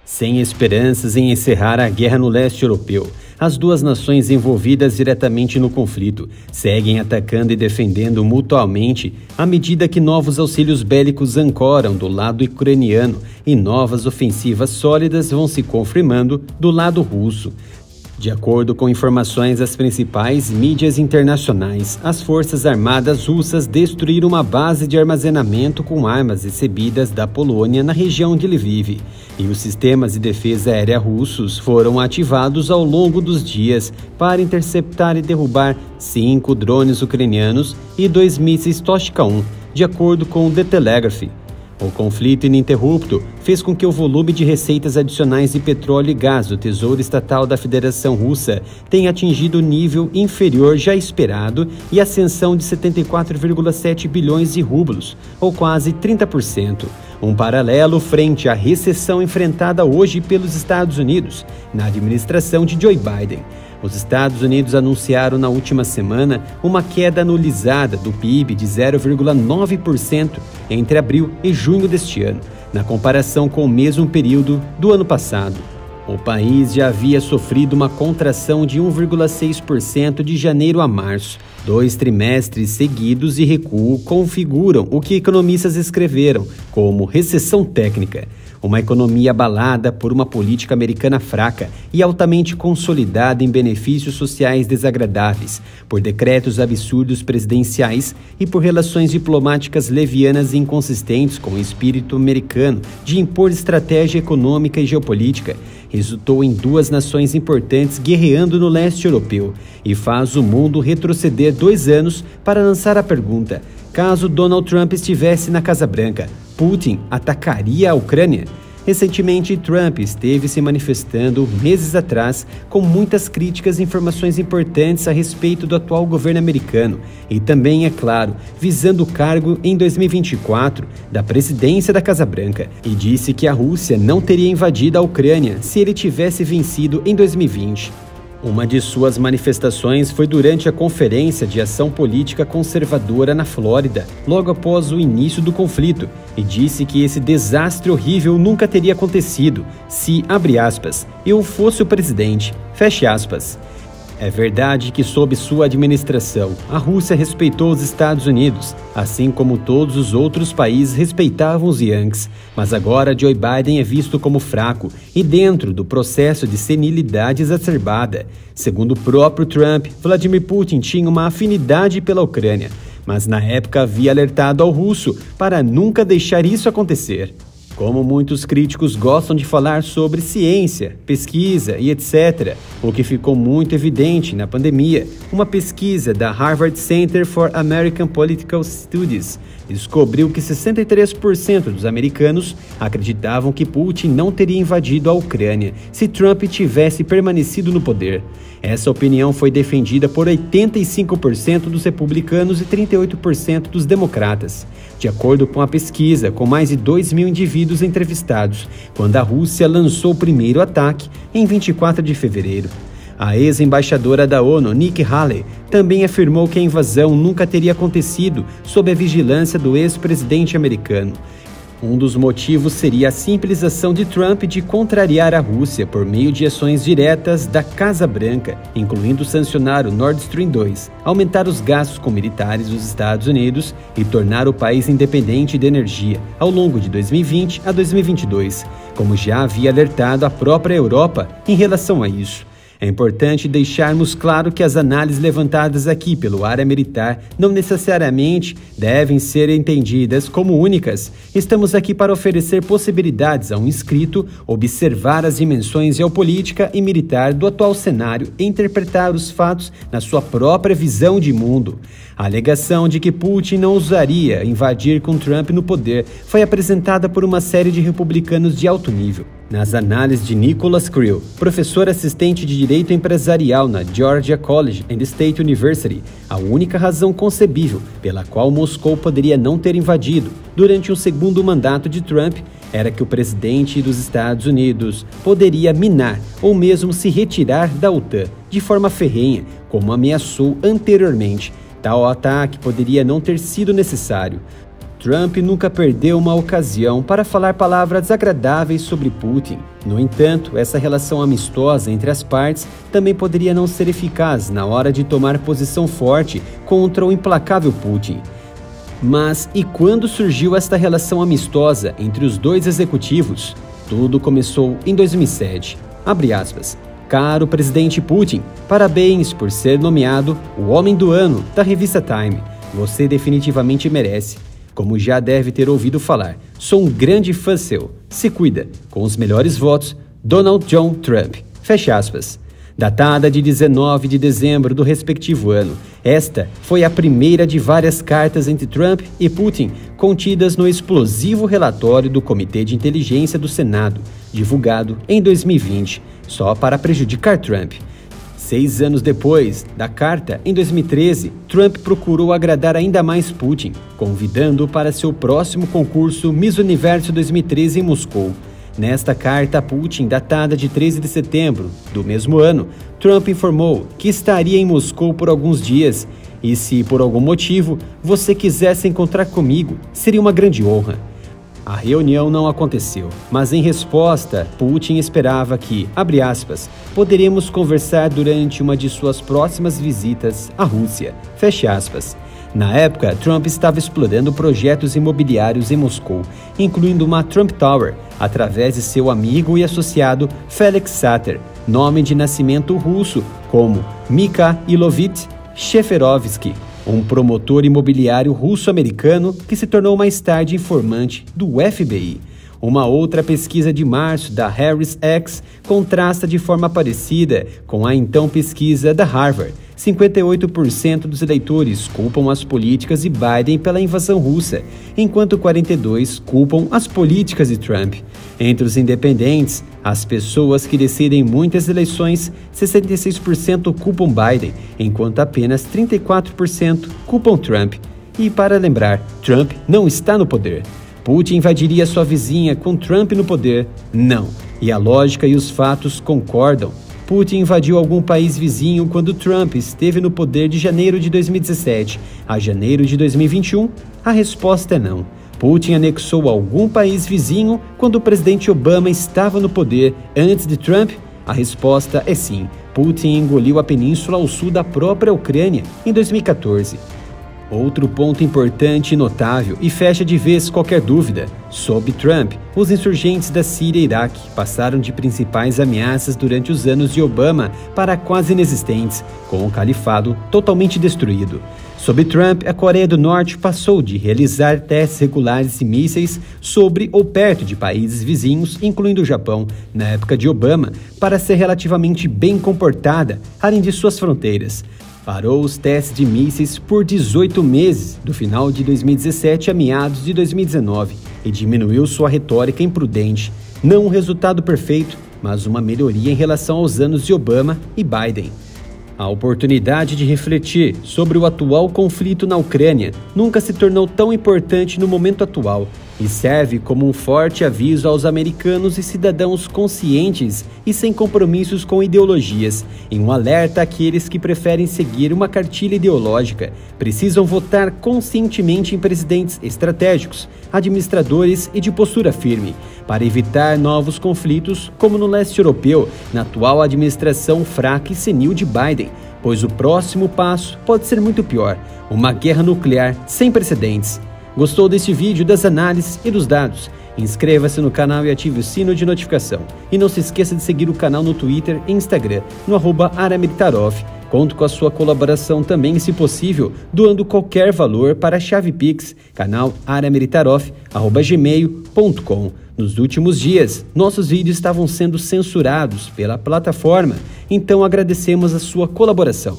Sem esperanças em encerrar a guerra no leste europeu, as duas nações envolvidas diretamente no conflito seguem atacando e defendendo mutuamente à medida que novos auxílios bélicos ancoram do lado ucraniano e novas ofensivas sólidas vão se confirmando do lado russo. De acordo com informações das principais mídias internacionais, as forças armadas russas destruíram uma base de armazenamento com armas recebidas da Polônia na região de Lviv, e os sistemas de defesa aérea russos foram ativados ao longo dos dias para interceptar e derrubar 5 drones ucranianos e 2 mísseis Tochka-1, de acordo com o The Telegraph. O conflito ininterrupto fez com que o volume de receitas adicionais de petróleo e gás do Tesouro Estatal da Federação Russa tenha atingido o nível inferior já esperado e ascensão de 74,7 bilhões de rublos, ou quase 30%. Um paralelo frente à recessão enfrentada hoje pelos Estados Unidos, na administração de Joe Biden. Os Estados Unidos anunciaram na última semana uma queda anualizada do PIB de 0,9% entre abril e junho deste ano, na comparação com o mesmo período do ano passado. O país já havia sofrido uma contração de 1,6% de janeiro a março. 2 trimestres seguidos de recuo configuram o que economistas escreveram como recessão técnica. Uma economia abalada por uma política americana fraca e altamente consolidada em benefícios sociais desagradáveis, por decretos absurdos presidenciais e por relações diplomáticas levianas e inconsistentes com o espírito americano de impor estratégia econômica e geopolítica, resultou em 2 nações importantes guerreando no leste europeu e faz o mundo retroceder 2 anos para lançar a pergunta: caso Donald Trump estivesse na Casa Branca, Putin atacaria a Ucrânia? Recentemente, Trump esteve se manifestando meses atrás com muitas críticas e informações importantes a respeito do atual governo americano e também, é claro, visando o cargo em 2024 da presidência da Casa Branca, e disse que a Rússia não teria invadido a Ucrânia se ele tivesse vencido em 2020. Uma de suas manifestações foi durante a Conferência de Ação Política Conservadora na Flórida, logo após o início do conflito, e disse que esse desastre horrível nunca teria acontecido se, abre aspas, eu fosse o presidente, feche aspas. É verdade que, sob sua administração, a Rússia respeitou os Estados Unidos, assim como todos os outros países respeitavam os Yankees, mas agora Joe Biden é visto como fraco e dentro do processo de senilidade exacerbada. Segundo o próprio Trump, Vladimir Putin tinha uma afinidade pela Ucrânia, mas na época havia alertado ao russo para nunca deixar isso acontecer. Como muitos críticos gostam de falar sobre ciência, pesquisa e etc., o que ficou muito evidente na pandemia, uma pesquisa da Harvard Center for American Political Studies descobriu que 63% dos americanos acreditavam que Putin não teria invadido a Ucrânia se Trump tivesse permanecido no poder. Essa opinião foi defendida por 85% dos republicanos e 38% dos democratas, de acordo com a pesquisa, com mais de 2.000 indivíduos entrevistados, quando a Rússia lançou o primeiro ataque em 24 de fevereiro. A ex-embaixadora da ONU, Nikki Haley, também afirmou que a invasão nunca teria acontecido sob a vigilância do ex-presidente americano. Um dos motivos seria a simples ação de Trump de contrariar a Rússia por meio de ações diretas da Casa Branca, incluindo sancionar o Nord Stream 2, aumentar os gastos com militares dos Estados Unidos e tornar o país independente de energia ao longo de 2020 a 2022, como já havia alertado a própria Europa em relação a isso. É importante deixarmos claro que as análises levantadas aqui pelo área militar não necessariamente devem ser entendidas como únicas. Estamos aqui para oferecer possibilidades a um inscrito, observar as dimensões geopolítica e militar do atual cenário e interpretar os fatos na sua própria visão de mundo. A alegação de que Putin não ousaria invadir com Trump no poder foi apresentada por uma série de republicanos de alto nível. Nas análises de Nicholas Creel, professor assistente de Direito Empresarial na Georgia College and State University, a única razão concebível pela qual Moscou poderia não ter invadido durante o segundo mandato de Trump era que o presidente dos Estados Unidos poderia minar ou mesmo se retirar da OTAN de forma ferrenha, como ameaçou anteriormente. Tal ataque poderia não ter sido necessário. Trump nunca perdeu uma ocasião para falar palavras desagradáveis sobre Putin. No entanto, essa relação amistosa entre as partes também poderia não ser eficaz na hora de tomar posição forte contra o implacável Putin. Mas e quando surgiu esta relação amistosa entre os dois executivos? Tudo começou em 2007. Abre aspas. Caro presidente Putin, parabéns por ser nomeado o Homem do Ano da revista Time. Você definitivamente merece. Como já deve ter ouvido falar, sou um grande fã seu. Se cuida. Com os melhores votos, Donald John Trump. Fecha aspas. Datada de 19 de dezembro do respectivo ano, esta foi a primeira de várias cartas entre Trump e Putin contidas no explosivo relatório do Comitê de Inteligência do Senado, divulgado em 2020, só para prejudicar Trump. 6 anos depois da carta, em 2013, Trump procurou agradar ainda mais Putin, convidando-o para seu próximo concurso Miss Universo 2013 em Moscou. Nesta carta a Putin, datada de 13 de setembro do mesmo ano, Trump informou que estaria em Moscou por alguns dias e se, por algum motivo, você quisesse encontrar comigo, seria uma grande honra. A reunião não aconteceu, mas em resposta, Putin esperava que, abre aspas, poderíamos conversar durante uma de suas próximas visitas à Rússia, fecha aspas. Na época, Trump estava explorando projetos imobiliários em Moscou, incluindo uma Trump Tower, através de seu amigo e associado Felix Sater, nome de nascimento russo, como Mikhailovich Sheferovsky, um promotor imobiliário russo-americano que se tornou mais tarde informante do FBI. Uma outra pesquisa de março da Harris X contrasta de forma parecida com a então pesquisa da Harvard. 58% dos eleitores culpam as políticas de Biden pela invasão russa, enquanto 42% culpam as políticas de Trump. Entre os independentes, as pessoas que decidem muitas eleições, 66% culpam Biden, enquanto apenas 34% culpam Trump. E para lembrar, Trump não está no poder. Putin invadiria sua vizinha com Trump no poder? Não. E a lógica e os fatos concordam. Putin invadiu algum país vizinho quando Trump esteve no poder de janeiro de 2017 a janeiro de 2021? A resposta é não. Putin anexou algum país vizinho quando o presidente Obama estava no poder antes de Trump? A resposta é sim. Putin engoliu a península ao sul da própria Ucrânia em 2014. Outro ponto importante e notável, e fecha de vez qualquer dúvida, sob Trump, os insurgentes da Síria e Iraque passaram de principais ameaças durante os anos de Obama para quase inexistentes, com o califado totalmente destruído. Sob Trump, a Coreia do Norte passou de realizar testes regulares de mísseis sobre ou perto de países vizinhos, incluindo o Japão, na época de Obama, para ser relativamente bem comportada, além de suas fronteiras. Parou os testes de mísseis por 18 meses, do final de 2017 a meados de 2019, e diminuiu sua retórica imprudente. Não um resultado perfeito, mas uma melhoria em relação aos anos de Obama e Biden. A oportunidade de refletir sobre o atual conflito na Ucrânia nunca se tornou tão importante no momento atual e serve como um forte aviso aos americanos e cidadãos conscientes e sem compromissos com ideologias, e um alerta àqueles que preferem seguir uma cartilha ideológica. Precisam votar conscientemente em presidentes estratégicos, administradores e de postura firme, para evitar novos conflitos como no leste europeu, na atual administração fraca e senil de Biden, pois o próximo passo pode ser muito pior, uma guerra nuclear sem precedentes. Gostou deste vídeo, das análises e dos dados? Inscreva-se no canal e ative o sino de notificação. E não se esqueça de seguir o canal no Twitter e Instagram, no @AraMilitaroff. Conto com a sua colaboração também, se possível, doando qualquer valor para a chave Pix, canal aramilitaroff@gmail.com. Nos últimos dias, nossos vídeos estavam sendo censurados pela plataforma, então agradecemos a sua colaboração.